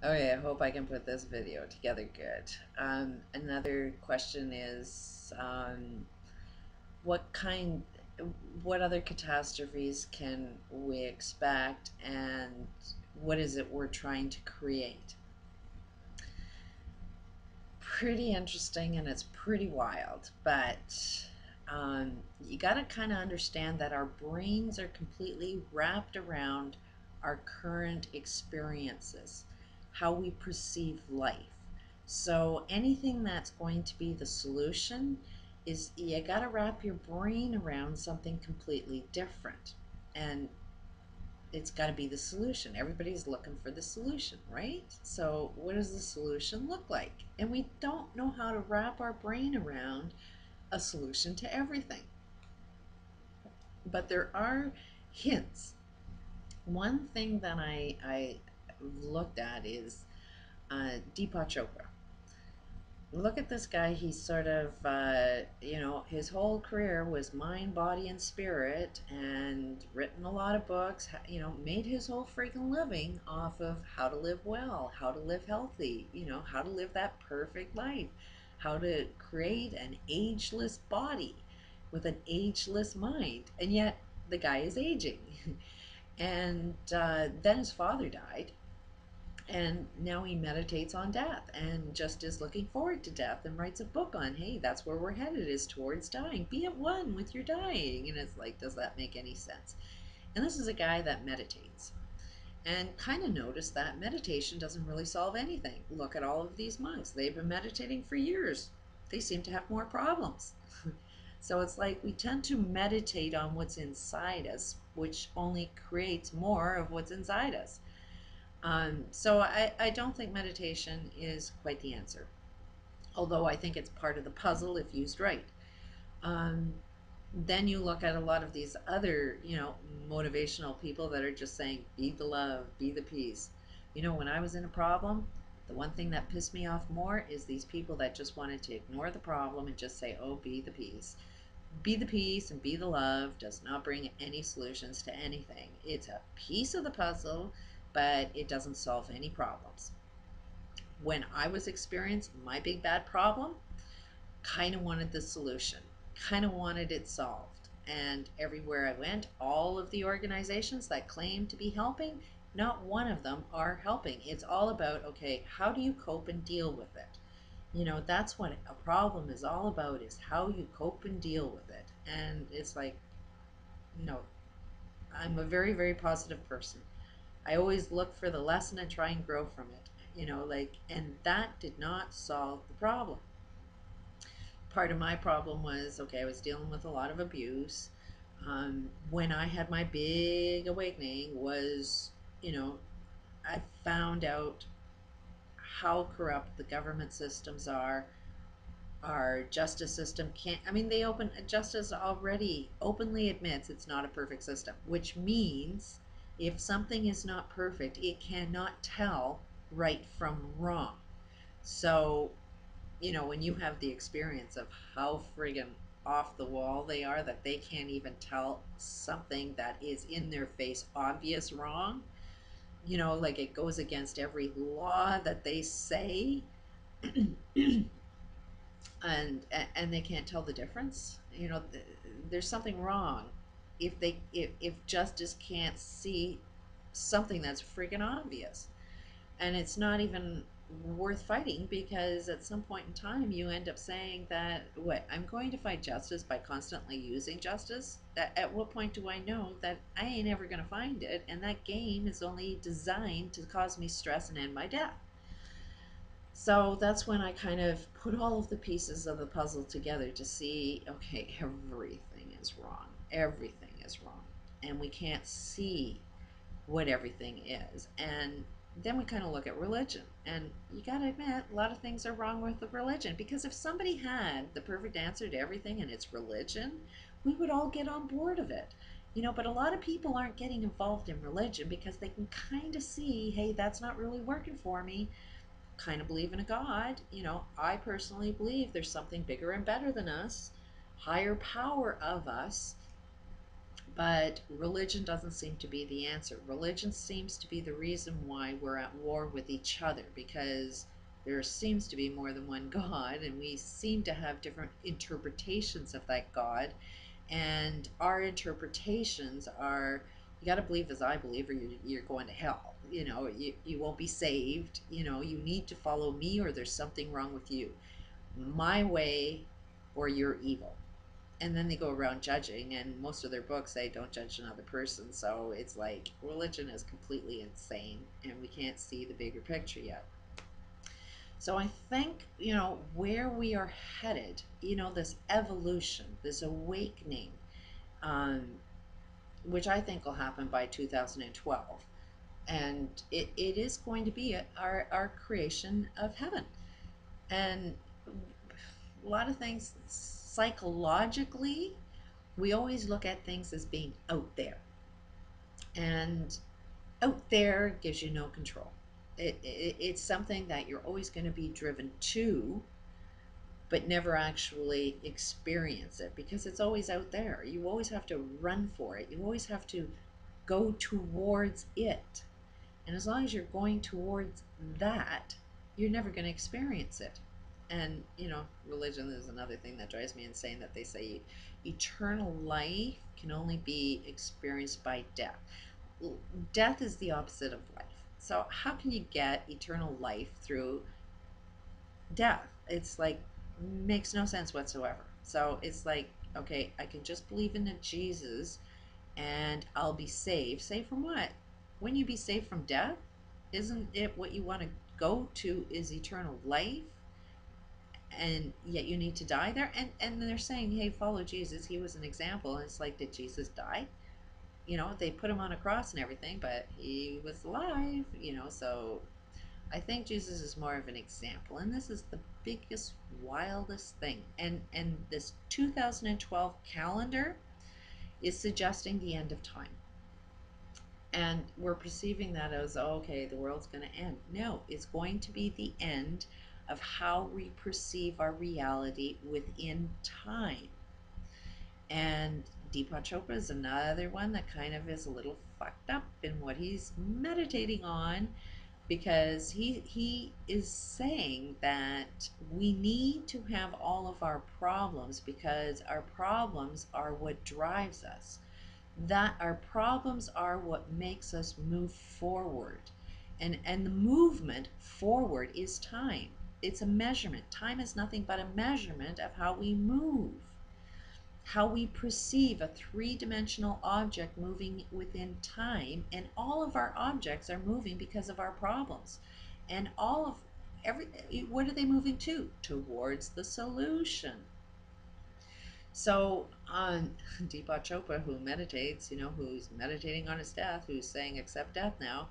Okay, I hope I can put this video together good. Another question is, what kind, what other catastrophes can we expect, and what is it we're trying to create? Pretty interesting, and it's pretty wild, but you got to kind of understand that our brains are completely wrapped around our current experiences, how we perceive life. So anything that's going to be the solution is you got to wrap your brain around something completely different. And it's got to be the solution. Everybody's looking for the solution, right? So, what does the solution look like? And we don't know how to wrap our brain around a solution to everything. But there are hints. One thing that I looked at is Deepak Chopra. Look at this guy. He's sort of, his whole career was mind, body, and spirit, and written a lot of books, made his whole freaking living off of how to live well, how to live healthy, how to live that perfect life, how to create an ageless body with an ageless mind. And yet, the guy is aging. And then his father died, and now he meditates on death and just is looking forward to death and writes a book on, hey, that's where we're headed, is towards dying. Be at one with your dying. And it's like, does that make any sense? And this is a guy that meditates and kind of noticed that meditation doesn't really solve anything. Look at all of these monks. They've been meditating for years. They seem to have more problems. So it's like we tend to meditate on what's inside us, which only creates more of what's inside us. So I don't think meditation is quite the answer, although I think it's part of the puzzle if used right. Um, then you look at a lot of these other, motivational people that are just saying, be the love, be the peace. When I was in a problem, the one thing that pissed me off more is these people that just wanted to ignore the problem and just say, oh, be the peace. Be the peace and be the love does not bring any solutions to anything. It's a piece of the puzzle, but it doesn't solve any problems. When I was experiencing my big bad problem, kind of wanted the solution, kind of wanted it solved. And everywhere I went, all of the organizations that claim to be helping, not one of them are helping. It's all about, okay, how do you cope and deal with it? That's what a problem is all about, is how you cope and deal with it. And it's like, no, I'm a very, very positive person. I always look for the lesson and try and grow from it. And that did not solve the problem. Part of my problem was, okay, I was dealing with a lot of abuse. When I had my big awakening was, I found out how corrupt the government systems are. Our justice system can't, they open, justice already openly admits it's not a perfect system, which means if something is not perfect, it cannot tell right from wrong. So, when you have the experience of how friggin' off the wall they are, that they can't even tell something that is in their face obvious wrong, like it goes against every law that they say, and they can't tell the difference. There's something wrong if justice can't see something that's freaking obvious. And it's not even worth fighting, because at some point in time you end up saying that, what, I'm going to fight justice by constantly using justice. At what point do I know that I ain't ever going to find it, and that game is only designed to cause me stress and end my death? So that's when I kind of put all of the pieces of the puzzle together to see, okay, everything is wrong. Everything is wrong. And we can't see what everything is. And then we kind of look at religion. And you got to admit, a lot of things are wrong with the religion. Because if somebody had the perfect answer to everything and it's religion, we would all get on board of it. But a lot of people aren't getting involved in religion because they can kind of see, hey, that's not really working for me. Kind of believe in a God. I personally believe there's something bigger and better than us, higher power of us, But religion doesn't seem to be the answer. Religion seems to be the reason why we're at war with each other, because there seems to be more than one God, and we seem to have different interpretations of that God. And our interpretations are, you got to believe as I believe, or you're going to hell. You won't be saved. You need to follow me, or there's something wrong with you. My way, or you're evil. And then they go around judging, and most of their books say don't judge another person. So it's like religion is completely insane, and we can't see the bigger picture yet. So I think, where we are headed, this evolution, this awakening, um, which I think will happen by 2012. And it is going to be our creation of heaven. And a lot of things psychologically, we always look at things as being out there. And out there gives you no control. It's something that you're always going to be driven to, but never actually experience it because it's always out there. You always have to run for it. You always have to go towards it. And as long as you're going towards that, you're never going to experience it. And, religion is another thing that drives me insane, that they say eternal life can only be experienced by death. Death is the opposite of life. So how can you get eternal life through death? It's like, makes no sense whatsoever. So it's like, okay, I can just believe in a Jesus and I'll be saved. Saved from what? When you be saved from death, isn't it what you want to go to is eternal life? And yet you need to die there. And they're saying, hey, follow Jesus. He was an example. And it's like, did Jesus die? They put him on a cross and everything, but he was alive. So I think Jesus is more of an example. And this is the biggest, wildest thing. And this 2012 calendar is suggesting the end of time. And we're perceiving that as, oh, okay, the world's going to end. No, it's going to be the end of how we perceive our reality within time. And Deepak Chopra is another one that kind of is a little fucked up in what he's meditating on, because he is saying that we need to have all of our problems because our problems are what drives us, that our problems are what makes us move forward. And the movement forward is time. It's a measurement. Time is nothing but a measurement of how we move, how we perceive a three-dimensional object moving within time. And all of our objects are moving because of our problems. And all of what are they moving to? Towards the solution. So Deepak Chopra, who meditates, who's meditating on his death, who's saying accept death now,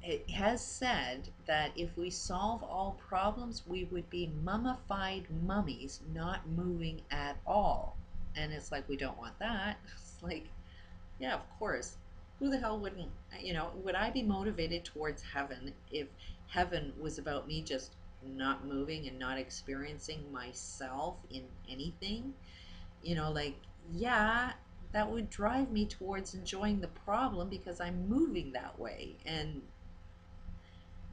it has said that if we solve all problems, we would be mummified mummies, not moving at all. And it's like, we don't want that. It's like, yeah, of course. Who the hell wouldn't, would I be motivated towards heaven if heaven was about me just not moving and not experiencing myself in anything? Like, yeah, that would drive me towards enjoying the problem because I'm moving that way.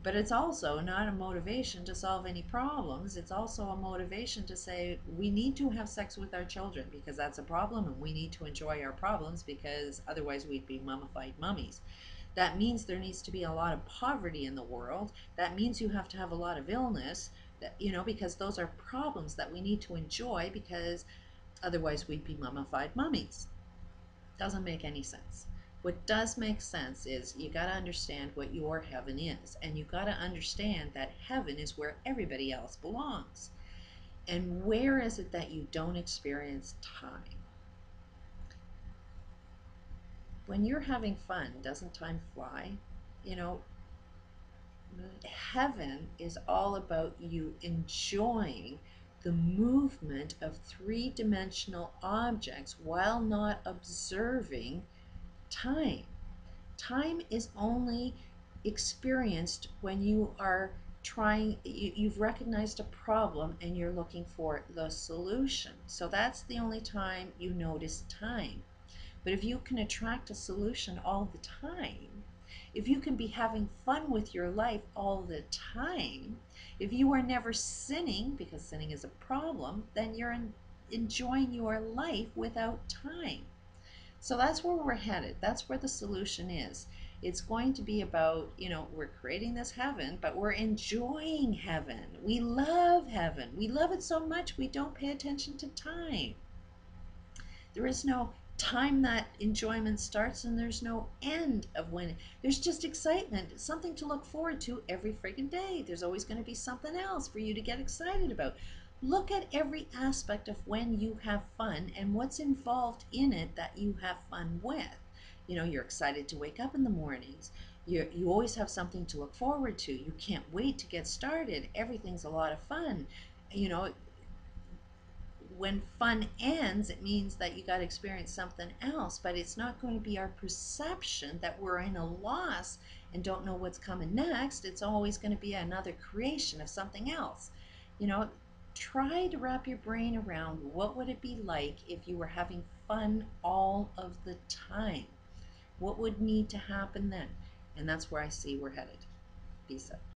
But it's also not a motivation to solve any problems. It's also a motivation to say we need to have sex with our children because that's a problem, and we need to enjoy our problems because otherwise we'd be mummified mummies. That means there needs to be a lot of poverty in the world. That means you have to have a lot of illness, because those are problems that we need to enjoy because otherwise we'd be mummified mummies. Doesn't make any sense. What does make sense is you got to understand what your heaven is, and you got to understand that heaven is where everybody else belongs. And where is it that you don't experience time? When you're having fun, doesn't time fly? Heaven is all about you enjoying the movement of three-dimensional objects while not observing time. Time is only experienced when you are you've recognized a problem and you're looking for the solution. So that's the only time you notice time. But if you can attract a solution all the time, if you can be having fun with your life all the time, if you are never sinning, because sinning is a problem, then you're enjoying your life without time. So that's where we're headed. That's where the solution is. It's going to be about, we're creating this heaven, but we're enjoying heaven. We love heaven. We love it so much we don't pay attention to time. There is no time that enjoyment starts, and there's no end of when. There's just excitement, something to look forward to every friggin' day. There's always going to be something else for you to get excited about. Look at every aspect of when you have fun and what's involved in it that you have fun with. You're excited to wake up in the mornings. You always have something to look forward to. You can't wait to get started. Everything's a lot of fun. You know, when fun ends, it means that you got to experience something else, but it's not going to be our perception that we're in a loss and don't know what's coming next. It's always going to be another creation of something else. You know, try to wrap your brain around what would it be like if you were having fun all of the time. What would need to happen then? And that's where I see we're headed. Peace out.